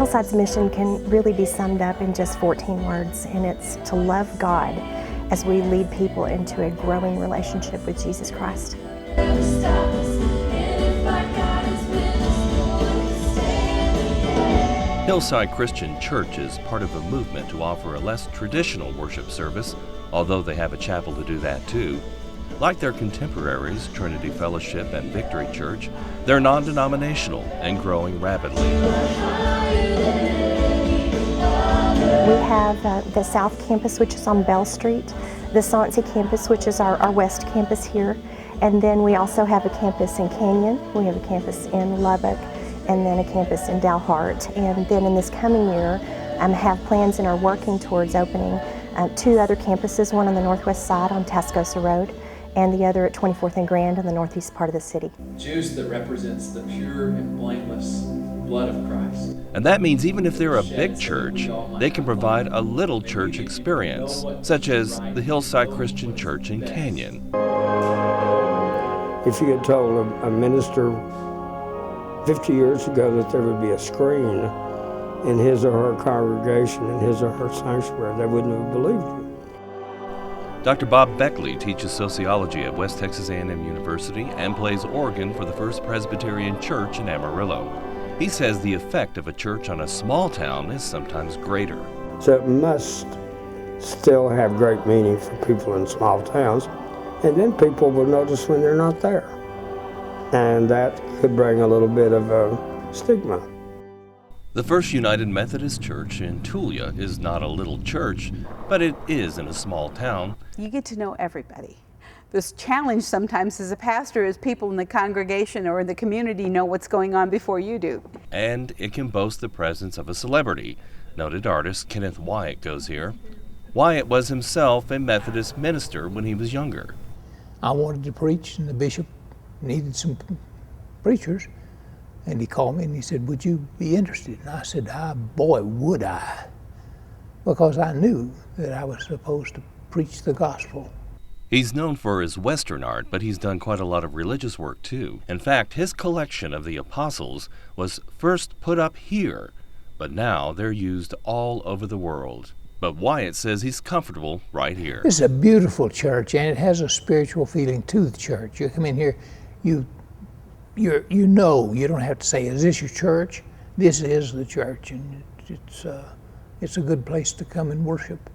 Hillside's mission can really be summed up in just 14 words, and it's to love God as we lead people into a growing relationship with Jesus Christ. Hillside Christian Church is part of a movement to offer a less traditional worship service, although they have a chapel to do that too. Like their contemporaries, Trinity Fellowship and Victory Church, they're non-denominational and growing rapidly. We have the South Campus, which is on Bell Street, the Soncy Campus, which is our West Campus here, and then we also have a campus in Canyon, we have a campus in Lubbock, and then a campus in Dalhart. And then in this coming year, have plans and are working towards opening 2 other campuses, one on the northwest side on Tascosa Road, and the other at 24th and Grand in the northeast part of the city. Juice that represents the pure and blameless blood of Christ. And that means even if they're a big church, they can provide a little church experience, such as the Hillside Christian Church in Canyon. If you had told a minister 50 years ago that there would be a screen in his or her congregation, in his or her sanctuary, they wouldn't have believed you. Dr. Bob Beckley teaches sociology at West Texas A&M University and plays organ for the First Presbyterian Church in Amarillo. He says the effect of a church on a small town is sometimes greater. So it must still have great meaning for people in small towns, and then people will notice when they're not there. And that could bring a little bit of a stigma. The First United Methodist Church in Tulia is not a little church, but it is in a small town. You get to know everybody. This challenge sometimes as a pastor is people in the congregation or in the community know what's going on before you do. And it can boast the presence of a celebrity. Noted artist Kenneth Wyatt goes here. Wyatt was himself a Methodist minister when he was younger. I wanted to preach, and the bishop needed some preachers. And he called me and he said, "Would you be interested?" And I said, "Boy, would I," because I knew that I was supposed to preach the gospel. He's known for his Western art, but he's done quite a lot of religious work too. In fact, his collection of the apostles was first put up here, but now they're used all over the world. But Wyatt says he's comfortable right here. This is a beautiful church, and it has a spiritual feeling to the church. You come in here, you know, you don't have to say, "Is this your church?" This is the church, and it's a good place to come and worship.